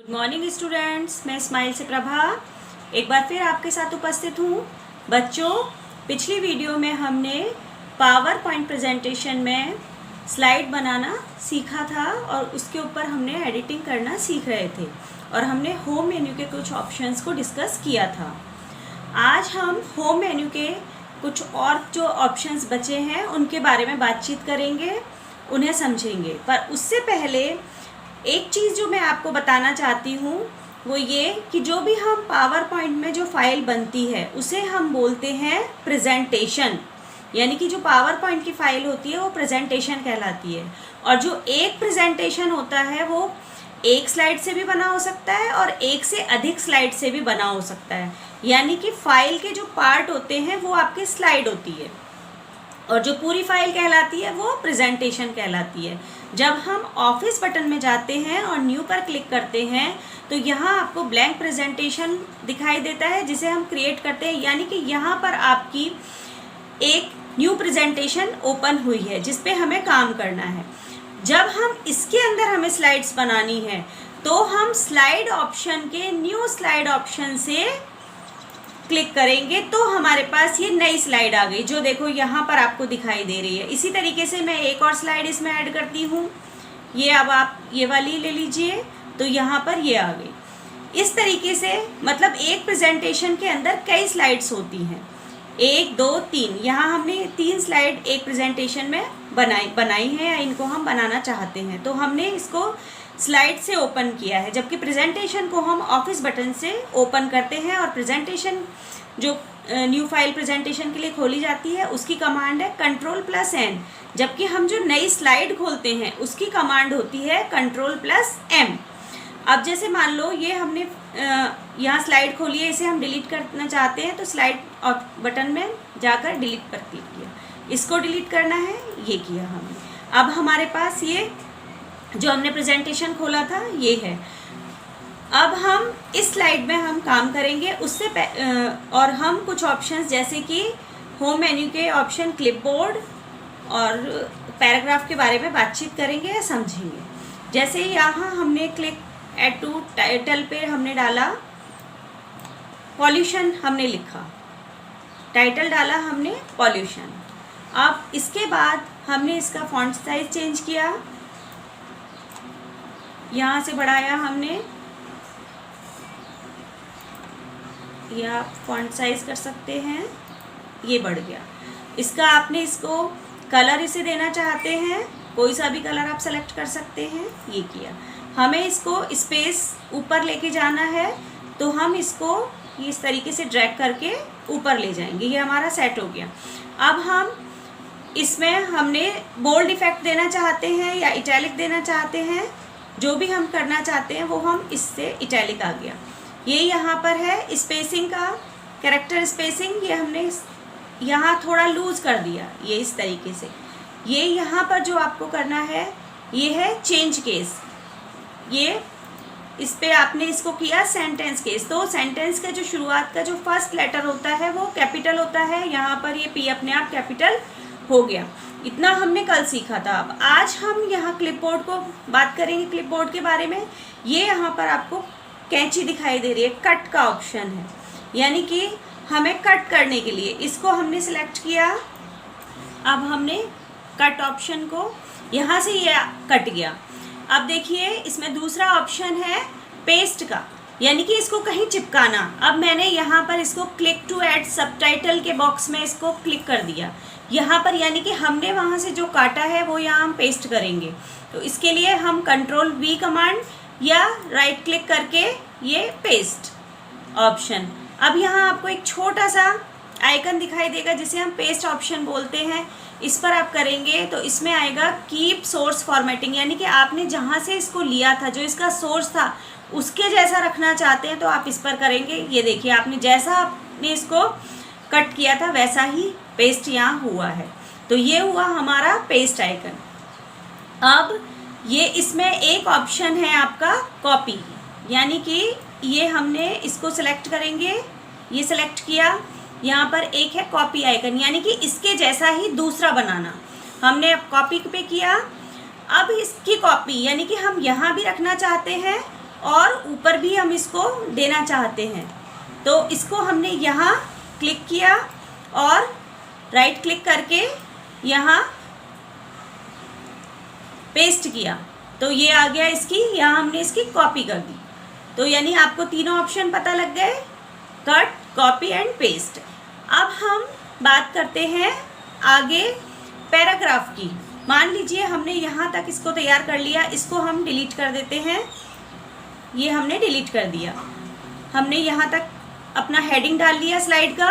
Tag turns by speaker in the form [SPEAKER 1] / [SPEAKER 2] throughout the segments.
[SPEAKER 1] Good morning students, मैं smile से प्रभा एक बार फिर आपके साथ उपस्थित हूँ। बच्चों, पिछली वीडियो में हमने पावर पॉइंट प्रेजेंटेशन में स्लाइड बनाना सीखा था और उसके ऊपर हमने एडिटिंग करना सीख रहे थे और हमने होम मेन्यू के कुछ ऑप्शंस को डिस्कस किया था। आज हम होम मेन्यू के कुछ और जो ऑप्शंस बचे हैं उनके बारे में बातचीत करेंगे, उन्हें समझेंगे। पर उससे पहले एक चीज़ जो मैं आपको बताना चाहती हूँ वो ये कि जो भी हम पावर पॉइंट में जो फाइल बनती है उसे हम बोलते हैं प्रेजेंटेशन। यानी कि जो पावर पॉइंट की फाइल होती है वो प्रेजेंटेशन कहलाती है। और जो एक प्रेजेंटेशन होता है वो एक स्लाइड से भी बना हो सकता है और एक से अधिक स्लाइड से भी बना हो सकता है। यानी कि फाइल के जो पार्ट होते हैं वो आपकी स्लाइड होती है और जो पूरी फाइल कहलाती है वो प्रेजेंटेशन कहलाती है। जब हम ऑफिस बटन में जाते हैं और न्यू पर क्लिक करते हैं तो यहाँ आपको ब्लैंक प्रेजेंटेशन दिखाई देता है जिसे हम क्रिएट करते हैं। यानी कि यहाँ पर आपकी एक न्यू प्रेजेंटेशन ओपन हुई है जिस पे हमें काम करना है। जब हम इसके अंदर हमें स्लाइड्स बनानी है तो हम स्लाइड ऑप्शन के न्यू स्लाइड ऑप्शन से क्लिक करेंगे तो हमारे पास ये नई स्लाइड आ गई, जो देखो यहाँ पर आपको दिखाई दे रही है। इसी तरीके से मैं एक और स्लाइड इसमें ऐड करती हूँ। ये अब आप ये वाली ले लीजिए तो यहाँ पर ये आ गई। इस तरीके से मतलब एक प्रेजेंटेशन के अंदर कई स्लाइड्स होती हैं, 1 2 3। यहाँ हमने 3 स्लाइड एक प्रेजेंटेशन में बनाई है या इनको हम बनाना चाहते हैं तो हमने इसको स्लाइड से ओपन किया है, जबकि प्रेजेंटेशन को हम ऑफिस बटन से ओपन करते हैं। और प्रेजेंटेशन जो न्यू फाइल प्रेजेंटेशन के लिए खोली जाती है उसकी कमांड है Ctrl+N, जबकि हम जो नई स्लाइड खोलते हैं उसकी कमांड होती है Ctrl+M। अब जैसे मान लो ये हमने यहाँ स्लाइड खोली है, इसे हम डिलीट करना चाहते हैं तो स्लाइड बटन में जाकर डिलीट पर क्लिक किया, इसको डिलीट करना है, ये किया हमने। अब हमारे पास ये जो हमने प्रेजेंटेशन खोला था ये है। अब हम इस स्लाइड में हम काम करेंगे उससे और हम कुछ ऑप्शंस जैसे कि होम मेन्यू के ऑप्शन, क्लिपबोर्ड और पैराग्राफ के बारे में बातचीत करेंगे या समझेंगे। जैसे यहाँ हमने क्लिक ऐड टू टाइटल पे हमने डाला पॉल्यूशन, हमने लिखा टाइटल, डाला हमने पॉल्यूशन। अब इसके बाद हमने इसका फॉन्ट साइज चेंज किया, यहाँ से बढ़ाया हमने, या आप फॉन्ट साइज कर सकते हैं, ये बढ़ गया। इसका आपने इसको कलर इसे देना चाहते हैं, कोई सा भी कलर आप सेलेक्ट कर सकते हैं, ये किया। हमें इसको स्पेस ऊपर लेके जाना है तो हम इसको इस तरीके से ड्रैग करके ऊपर ले जाएंगे, ये हमारा सेट हो गया। अब हम इसमें हमने बोल्ड इफेक्ट देना चाहते हैं या इटैलिक देना चाहते हैं, जो भी हम करना चाहते हैं वो हम इससे इटैलिक आ गया। ये यहाँ पर है स्पेसिंग का, कैरेक्टर स्पेसिंग, ये हमने यहाँ थोड़ा लूज कर दिया, ये इस तरीके से। ये यहाँ पर जो आपको करना है ये है चेंज केस, ये इस पे आपने इसको किया सेंटेंस केस। तो सेंटेंस का जो शुरुआत का जो फर्स्ट लेटर होता है वो कैपिटल होता है, यहाँ पर ये पी अपने आप कैपिटल हो गया। इतना हमने कल सीखा था। अब आज हम यहाँ क्लिपबोर्ड को बात करेंगे, क्लिपबोर्ड के बारे में। ये यहाँ पर आपको कैंची दिखाई दे रही है, कट का ऑप्शन है, यानी कि हमें कट करने के लिए इसको हमने सिलेक्ट किया। अब हमने कट ऑप्शन को यहाँ से ये कट गया। अब देखिए इसमें दूसरा ऑप्शन है पेस्ट का, यानी कि इसको कहीं चिपकाना। अब मैंने यहाँ पर इसको क्लिक टू ऐड सबटाइटल के बॉक्स में इसको क्लिक कर दिया यहाँ पर, यानी कि हमने वहाँ से जो काटा है वो यहाँ हम पेस्ट करेंगे। तो इसके लिए हम Ctrl+V कमांड या राइट क्लिक करके ये पेस्ट ऑप्शन। अब यहाँ आपको एक छोटा सा आइकन दिखाई देगा जिसे हम पेस्ट ऑप्शन बोलते हैं, इस पर आप करेंगे तो इसमें आएगा कीप सोर्स फॉर्मेटिंग, यानी कि आपने जहाँ से इसको लिया था, जो इसका सोर्स था उसके जैसा रखना चाहते हैं तो आप इस पर करेंगे। ये देखिए आपने जैसा आपने इसको कट किया था वैसा ही पेस्ट यहाँ हुआ है। तो ये हुआ हमारा पेस्ट आइकन। अब ये इसमें एक ऑप्शन है आपका कॉपी, यानी कि ये हमने इसको सेलेक्ट करेंगे, ये सेलेक्ट किया। यहाँ पर एक है कॉपी आइकन, यानी कि इसके जैसा ही दूसरा बनाना। हमने अब कॉपी पे किया। अब इसकी कॉपी यानी कि हम यहाँ भी रखना चाहते हैं और ऊपर भी हम इसको देना चाहते हैं, तो इसको हमने यहाँ क्लिक किया और राइट क्लिक करके यहाँ पेस्ट किया, तो ये आ गया इसकी, यहाँ हमने इसकी कॉपी कर दी। तो यानी आपको तीनों ऑप्शन पता लग गए, कट, कॉपी एंड पेस्ट। अब हम बात करते हैं आगे पैराग्राफ की। मान लीजिए हमने यहाँ तक इसको तैयार कर लिया, इसको हम डिलीट कर देते हैं। ये हमने डिलीट कर दिया, हमने यहाँ तक अपना हेडिंग डाल लिया स्लाइड का।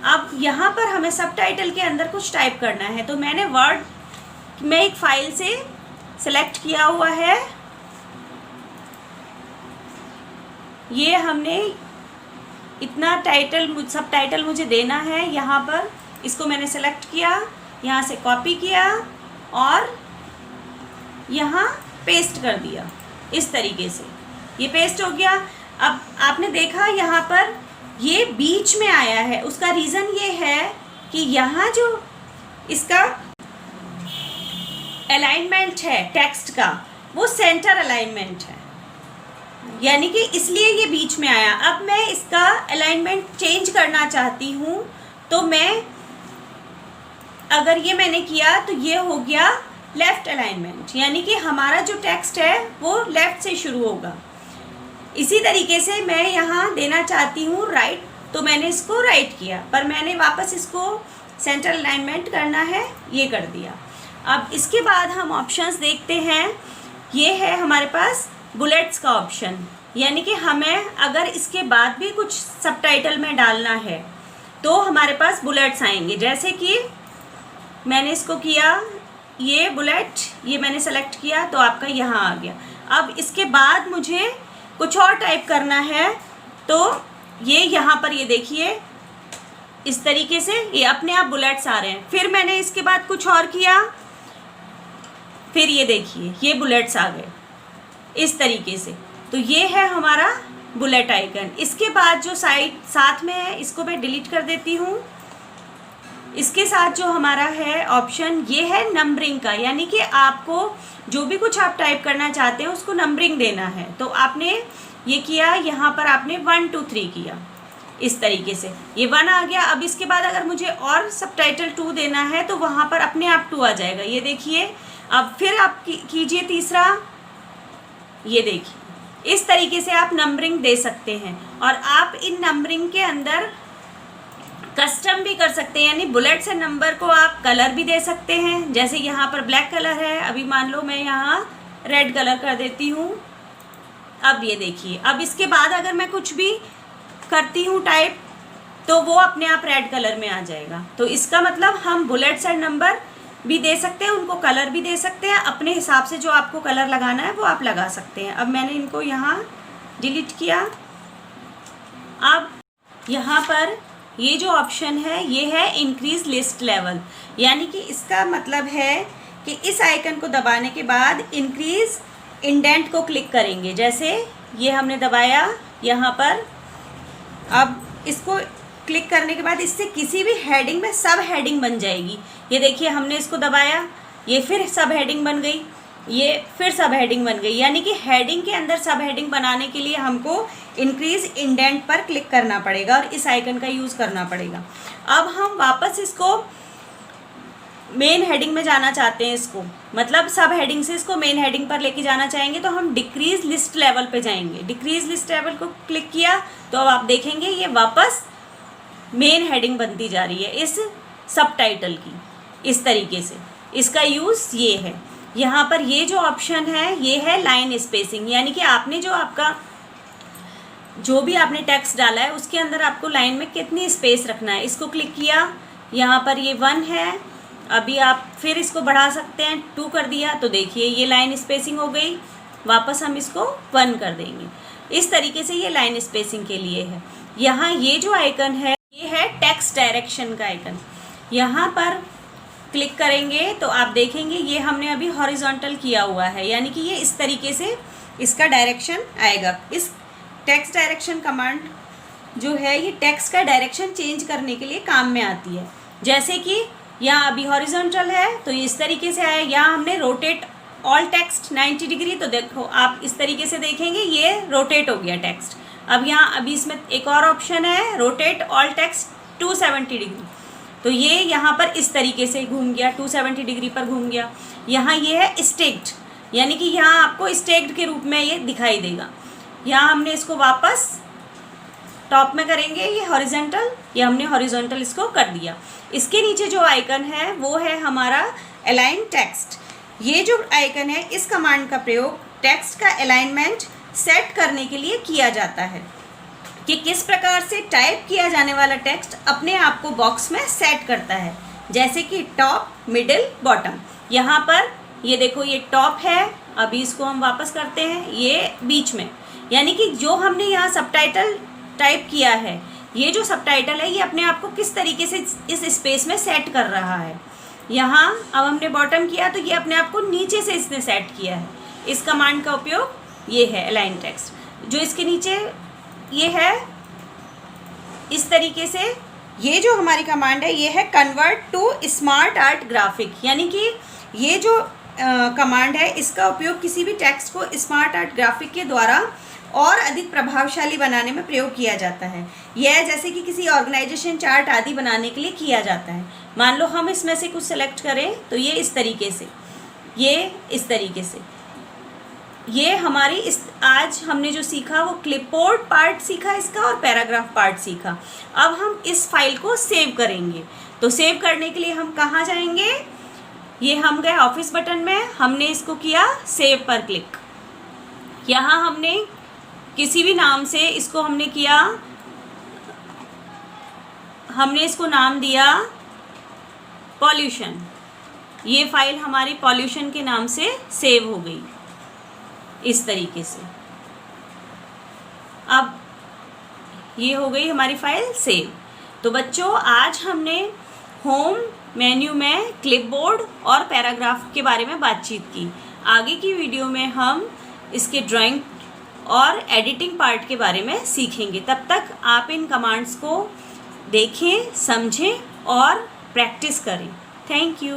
[SPEAKER 1] अब यहाँ पर हमें सबटाइटल के अंदर कुछ टाइप करना है, तो मैंने वर्ड में एक फाइल से सेलेक्ट किया हुआ है, ये हमने इतना सब टाइटल मुझे देना है यहाँ पर, इसको मैंने सेलेक्ट किया, यहाँ से कॉपी किया और यहाँ पेस्ट कर दिया इस तरीके से। ये पेस्ट हो गया। अब आपने देखा यहाँ पर ये बीच में आया है, उसका रीज़न ये है कि यहाँ जो इसका अलाइनमेंट है टेक्स्ट का, वो सेंटर अलाइनमेंट है, यानी कि इसलिए ये बीच में आया। अब मैं इसका अलाइनमेंट चेंज करना चाहती हूँ, तो मैं अगर ये मैंने किया तो ये हो गया लेफ़्ट अलाइनमेंट, यानी कि हमारा जो टेक्स्ट है वो लेफ़्ट से शुरू होगा। इसी तरीके से मैं यहाँ देना चाहती हूँ राइट, तो मैंने इसको राइट किया, पर मैंने वापस इसको सेंटर अलाइनमेंट करना है, ये कर दिया। अब इसके बाद हम ऑप्शंस देखते हैं। ये है हमारे पास बुलेट्स का ऑप्शन, यानी कि हमें अगर इसके बाद भी कुछ सबटाइटल में डालना है तो हमारे पास बुलेट्स आएंगे। जैसे कि मैंने इसको किया, ये बुलेट, ये मैंने सेलेक्ट किया तो आपका यहाँ आ गया। अब इसके बाद मुझे कुछ और टाइप करना है, तो ये यहाँ पर ये देखिए इस तरीके से ये अपने आप बुलेट्स आ रहे हैं। फिर मैंने इसके बाद कुछ और किया, फिर ये देखिए ये बुलेट्स आ गए इस तरीके से। तो ये है हमारा बुलेट आइकन। इसके बाद जो साथ में है इसको मैं डिलीट कर देती हूँ। इसके साथ जो हमारा है ऑप्शन ये है नंबरिंग का, यानी कि आपको जो भी कुछ आप टाइप करना चाहते हैं उसको नंबरिंग देना है। तो आपने ये किया, यहाँ पर आपने 1 2 3 किया इस तरीके से, ये 1 आ गया। अब इसके बाद अगर मुझे और सबटाइटल 2 देना है तो वहाँ पर अपने आप 2 आ जाएगा, ये देखिए। अब फिर आप कीजिए तीसरा, ये देखिए इस तरीके से आप नंबरिंग दे सकते हैं। और आप इन नंबरिंग के अंदर कस्टम भी कर सकते हैं, यानी बुलेट से नंबर को आप कलर भी दे सकते हैं। जैसे यहाँ पर ब्लैक कलर है, अभी मान लो मैं यहाँ रेड कलर कर देती हूँ। अब ये देखिए, अब इसके बाद अगर मैं कुछ भी करती हूँ टाइप तो वो अपने आप रेड कलर में आ जाएगा। तो इसका मतलब हम बुलेट्स एंड नंबर भी दे सकते हैं, उनको कलर भी दे सकते हैं, अपने हिसाब से जो आपको कलर लगाना है वो आप लगा सकते हैं। अब मैंने इनको यहाँ डिलीट किया। अब यहाँ पर ये जो ऑप्शन है ये है इंक्रीज लिस्ट लेवल, यानी कि इसका मतलब है कि इस आइकन को दबाने के बाद इंक्रीज इंडेंट को क्लिक करेंगे। जैसे ये हमने दबाया यहाँ पर, अब इसको क्लिक करने के बाद इससे किसी भी हेडिंग में सब हेडिंग बन जाएगी। ये देखिए हमने इसको दबाया, ये फिर सब हेडिंग बन गई, ये फिर सब हेडिंग बन गई। यानी कि हेडिंग के अंदर सब हेडिंग बनाने के लिए हमको इंक्रीज इंडेंट पर क्लिक करना पड़ेगा और इस आइकन का यूज़ करना पड़ेगा। अब हम वापस इसको मेन हेडिंग में जाना चाहते हैं, इसको मतलब सब हेडिंग से इसको मेन हेडिंग पर लेके जाना चाहेंगे, तो हम डिक्रीज लिस्ट लेवल पे जाएंगे। डिक्रीज लिस्ट लेवल को क्लिक किया तो अब आप देखेंगे ये वापस मेन हेडिंग बनती जा रही है इस सबटाइटल की, इस तरीके से। इसका यूज़ ये है। यहाँ पर ये जो ऑप्शन है ये है लाइन स्पेसिंग, यानी कि आपने जो भी आपने टेक्स्ट डाला है उसके अंदर आपको लाइन में कितनी स्पेस रखना है। इसको क्लिक किया, यहाँ पर ये 1 है, अभी आप फिर इसको बढ़ा सकते हैं, 2 कर दिया तो देखिए ये लाइन स्पेसिंग हो गई। वापस हम इसको 1 कर देंगे। इस तरीके से ये लाइन स्पेसिंग के लिए है। यहाँ ये जो आइकन है ये है टेक्स्ट डायरेक्शन का आइकन। यहाँ पर क्लिक करेंगे तो आप देखेंगे ये हमने अभी हॉरिजॉन्टल किया हुआ है, यानी कि ये इस तरीके से इसका डायरेक्शन आएगा। इस टेक्स्ट डायरेक्शन कमांड जो है ये टेक्स्ट का डायरेक्शन चेंज करने के लिए काम में आती है। जैसे कि यहाँ अभी हॉरिजॉन्टल है तो ये इस तरीके से आया, यहाँ हमने रोटेट ऑल टेक्स्ट 90 डिग्री, तो देखो आप इस तरीके से देखेंगे ये रोटेट हो गया टेक्स्ट। अब यहाँ अभी इसमें एक और ऑप्शन है रोटेट ऑल टेक्स्ट 270 डिग्री, तो ये यहाँ पर इस तरीके से घूम गया, 270 डिग्री पर घूम गया। यहाँ ये है स्टेक्ड, यानी कि यहाँ आपको स्टेक्ड के रूप में ये दिखाई देगा। यहाँ हमने इसको वापस टॉप में करेंगे, ये हॉरिजॉन्टल, ये हमने हॉरिजॉन्टल इसको कर दिया। इसके नीचे जो आइकन है वो है हमारा अलाइन टेक्स्ट। ये जो आइकन है इस कमांड का प्रयोग टेक्स्ट का अलाइनमेंट सेट करने के लिए किया जाता है कि किस प्रकार से टाइप किया जाने वाला टेक्स्ट अपने आप को बॉक्स में सेट करता है, जैसे कि टॉप, मिडिल, बॉटम। यहाँ पर ये देखो ये टॉप है, अभी इसको हम वापस करते हैं, ये बीच में, यानी कि जो हमने यहाँ सबटाइटल टाइप किया है, ये जो सबटाइटल है ये अपने आप को किस तरीके से इस स्पेस में सेट कर रहा है। यहाँ अब हमने बॉटम किया तो ये अपने आप को नीचे से इसने सेट किया है। इस कमांड का उपयोग ये है अलाइन टेक्स्ट। जो इसके नीचे ये है इस तरीके से, ये जो हमारी कमांड है ये है convert to smart art graphic, यानी कि ये जो कमांड है इसका उपयोग किसी भी टेक्स्ट को स्मार्ट आर्ट ग्राफिक के द्वारा और अधिक प्रभावशाली बनाने में प्रयोग किया जाता है। यह जैसे कि किसी ऑर्गेनाइजेशन चार्ट आदि बनाने के लिए किया जाता है। मान लो हम इसमें से कुछ सेलेक्ट करें तो ये इस तरीके से, ये इस तरीके से, ये हमारी इस आज हमने जो सीखा वो क्लिपबोर्ड पार्ट सीखा इसका और पैराग्राफ पार्ट सीखा। अब हम इस फाइल को सेव करेंगे, तो सेव करने के लिए हम कहाँ जाएंगे, ये हम गए ऑफिस बटन में, हमने इसको किया सेव पर क्लिक। यहाँ हमने किसी भी नाम से इसको हमने किया, हमने इसको नाम दिया पॉल्यूशन। ये फाइल हमारी पॉल्यूशन के नाम से सेव हो गई इस तरीके से। अब ये हो गई हमारी फाइल सेव। तो बच्चों आज हमने होम मेन्यू में क्लिपबोर्ड और पैराग्राफ के बारे में बातचीत की। आगे की वीडियो में हम इसके ड्राइंग और एडिटिंग पार्ट के बारे में सीखेंगे। तब तक आप इन कमांड्स को देखें, समझें और प्रैक्टिस करें। Thank you.